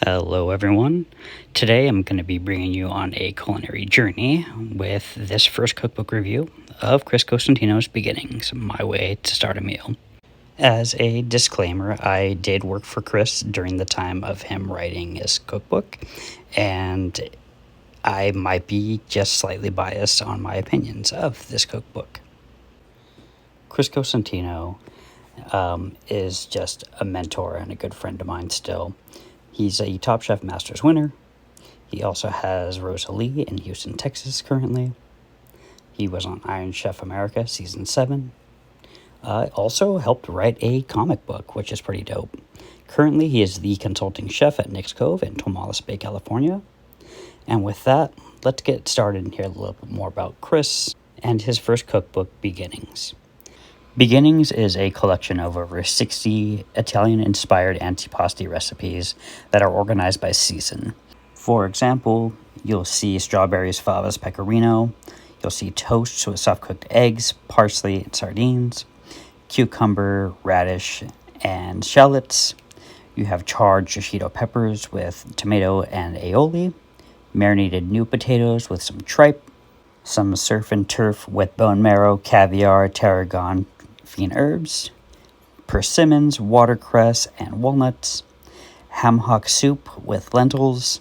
Hello everyone. Today I'm going to be bringing you on a culinary journey with this first cookbook review of Chris Cosentino's Beginnings, My Way to Start a Meal. As a disclaimer, I did work for Chris during the time of him writing his cookbook, and I might be just slightly biased on my opinions of this cookbook. Chris Cosentino is just a mentor and a good friend of mine still. He's a Top Chef Masters winner. He also has Rosalie in Houston, Texas currently. He was on Iron Chef America Season 7. Also helped write a comic book, which is pretty dope. Currently, he is the consulting chef at Nick's Cove in Tomales Bay, California. And with that, let's get started and hear a little bit more about Chris and his first cookbook, Beginnings. Beginnings is a collection of over 60 Italian-inspired antipasti recipes that are organized by season. For example, you'll see strawberries favas pecorino, you'll see toasts with soft-cooked eggs, parsley, and sardines, cucumber, radish, and shallots. You have charred shishito peppers with tomato and aioli, marinated new potatoes with some tripe, some surf and turf with bone marrow, caviar, tarragon, fiend herbs, persimmons, watercress, and walnuts, ham hock soup with lentils,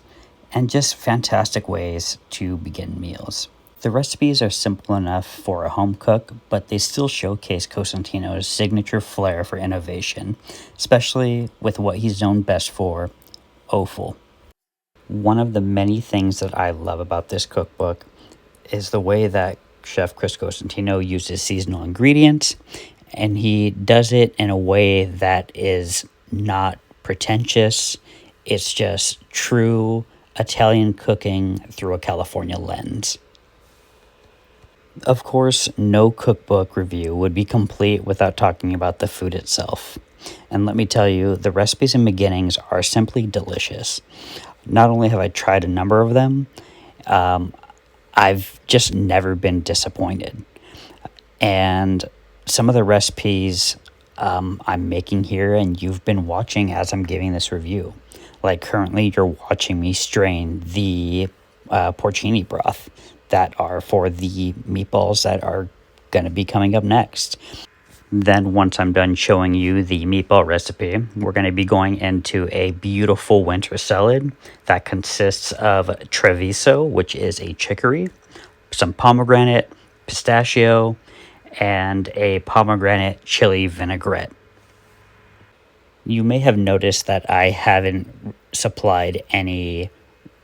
and just fantastic ways to begin meals. The recipes are simple enough for a home cook, but they still showcase Cosentino's signature flair for innovation, especially with what he's known best for, offal. One of the many things that I love about this cookbook is the way that Chef Chris Cosentino uses seasonal ingredients, and he does it in a way that is not pretentious. It's just true Italian cooking through a California lens. Of course, no cookbook review would be complete without talking about the food itself. And let me tell you, the recipes and beginnings are simply delicious. Not only have I tried a number of them, I've just never been disappointed. And some of the recipes I'm making here and you've been watching as I'm giving this review. Like currently you're watching me strain the porcini broth that are for the meatballs that are going to be coming up next. Then once I'm done showing you the meatball recipe, we're going to be going into a beautiful winter salad that consists of Treviso, which is a chicory, some pomegranate, pistachio, and a pomegranate chili vinaigrette. You may have noticed that I haven't supplied any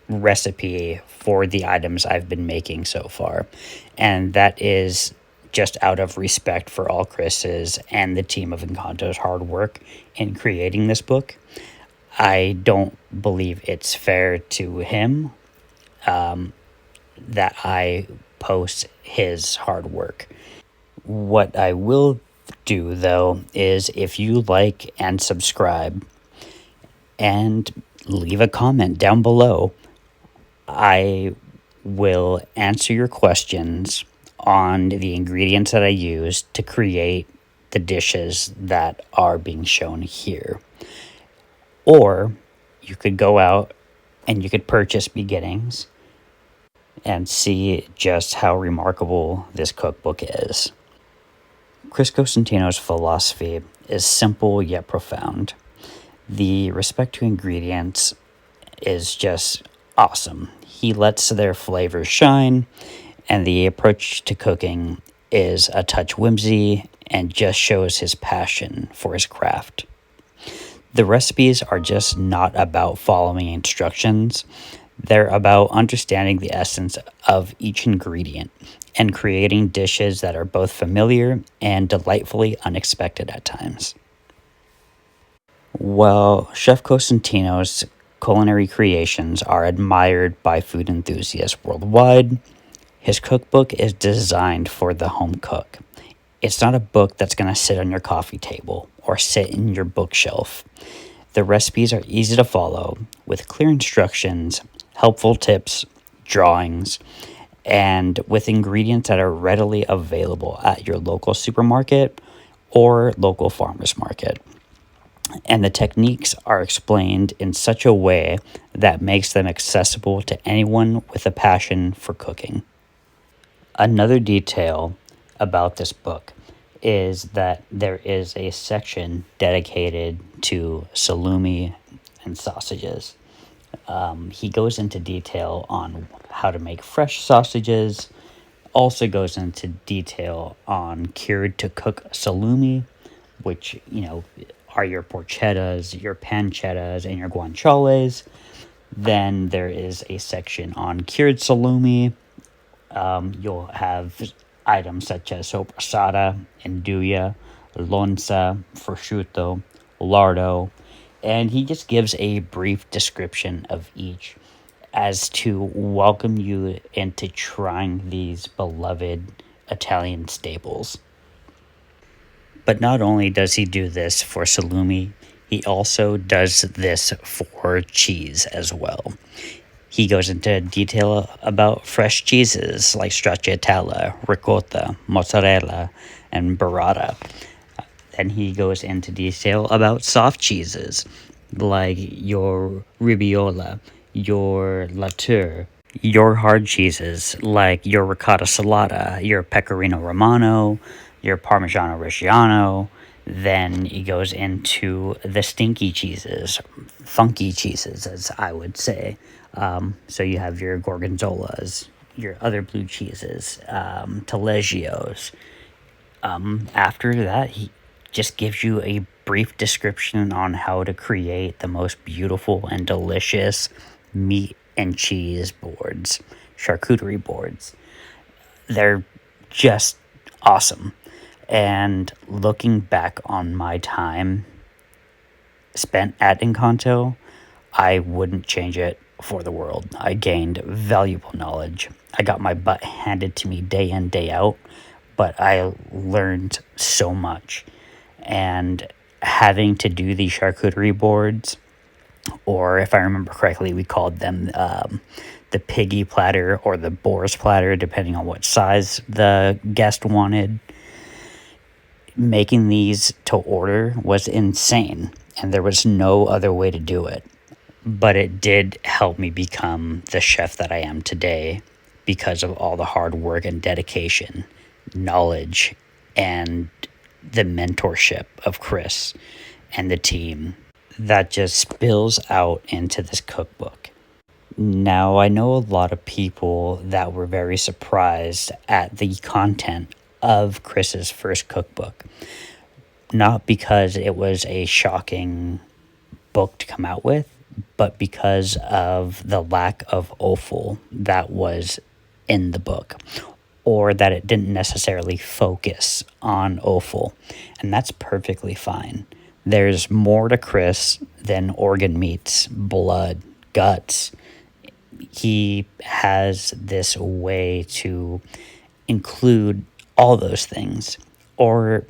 recipe for the items I've been making so far, and that is just out of respect for all Chris's and the team of Encanto's hard work in creating this book. I don't believe it's fair to him that I post his hard work. What I will do, though, is if you like and subscribe and leave a comment down below, I will answer your questions on the ingredients that I use to create the dishes that are being shown here. Or you could go out and you could purchase Beginnings and see just how remarkable this cookbook is. Chris Cosentino's philosophy is simple yet profound. The respect to ingredients is just awesome. He lets their flavors shine, and the approach to cooking is a touch whimsy and just shows his passion for his craft. The recipes are just not about following instructions. They're about understanding the essence of each ingredient and creating dishes that are both familiar and delightfully unexpected at times. While Chef Cosentino's culinary creations are admired by food enthusiasts worldwide, his cookbook is designed for the home cook. It's not a book that's going to sit on your coffee table or sit in your bookshelf. The recipes are easy to follow with clear instructions, helpful tips, drawings, and with ingredients that are readily available at your local supermarket or local farmer's market. and the techniques are explained in such a way that makes them accessible to anyone with a passion for cooking. Another detail about this book is that there is a section dedicated to salumi and sausages. He goes into detail on how to make fresh sausages, also goes into detail on cured to cook salumi, which, are your porchettas, your pancettas, and your guanciales. Then there is a section on cured salumi. You'll have items such as sopressata, andouille, lonza, prosciutto, lardo, and he just gives a brief description of each as to welcome you into trying these beloved Italian staples. But not only does he do this for salumi, he also does this for cheese as well. He goes into detail about fresh cheeses like stracciatella, ricotta, mozzarella, and burrata. Then he goes into detail about soft cheeses like your ribolla, your latour, your hard cheeses like your ricotta salata, your pecorino romano, your parmigiano reggiano. Then he goes into the stinky cheeses, funky cheeses, as I would say. So you have your gorgonzolas, your other blue cheeses, taleggio's. After that, he just gives you a brief description on how to create the most beautiful and delicious meat and cheese boards, charcuterie boards. They're just awesome. And looking back on my time spent at Encanto, I wouldn't change it for the world. I gained valuable knowledge. I got my butt handed to me day in, day out, but I learned so much. And having to do these charcuterie boards, or if I remember correctly, we called them the piggy platter or the boar's platter, depending on what size the guest wanted. Making these to order was insane, and there was no other way to do it. But it did help me become the chef that I am today because of all the hard work and dedication, knowledge, and the mentorship of Chris and the team that just spills out into this cookbook. Now, I know a lot of people that were very surprised at the content of Chris's first cookbook. Not because it was a shocking book to come out with, but because of the lack of offal that was in the book, or that it didn't necessarily focus on offal, and that's perfectly fine. There's more to Chris than organ meats, blood, guts. He has this way to include all those things, or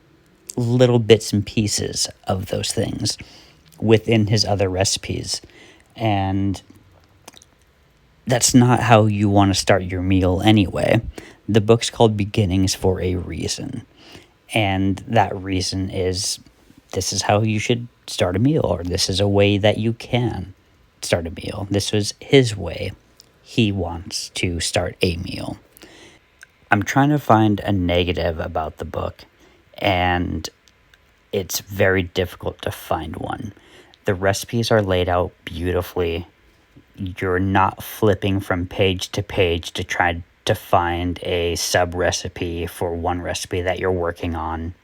little bits and pieces of those things within his other recipes. And that's not how you want to start your meal anyway. The book's called Beginnings for a reason. And that reason is this is how you should start a meal, or this is a way that you can start a meal. This was his way. He wants to start a meal. I'm trying to find a negative about the book, and it's very difficult to find one. The recipes are laid out beautifully. You're not flipping from page to page to try to find a sub recipe for one recipe that you're working on.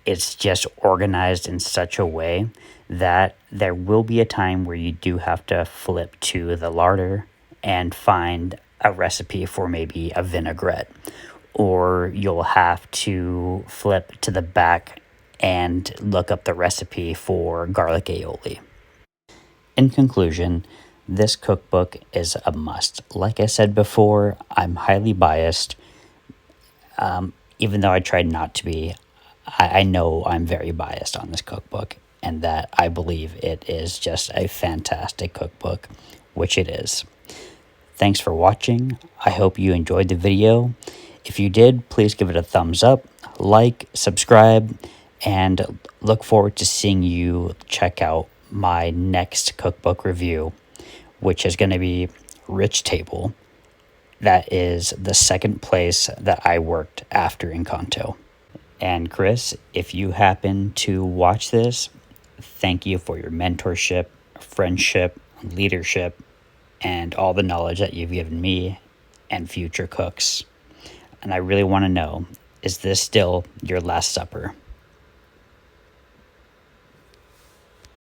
It's just organized in such a way that there will be a time where you do have to flip to the larder and find a recipe for maybe a vinaigrette, or you'll have to flip to the back and look up the recipe for garlic aioli. In conclusion, this cookbook is a must. Like I said before, I'm highly biased. Even though I tried not to be, I know I'm very biased on this cookbook, and that I believe it is just a fantastic cookbook, which it is. Thanks for watching. I hope you enjoyed the video. If you did, please give it a thumbs up, like, subscribe, and look forward to seeing you check out my next cookbook review, which is going to be Rich Table. That is the second place that I worked after Encanto. And Chris, if you happen to watch this, thank you for your mentorship, friendship, leadership, and all the knowledge that you've given me and future cooks. And I really want to know, is this still your last supper?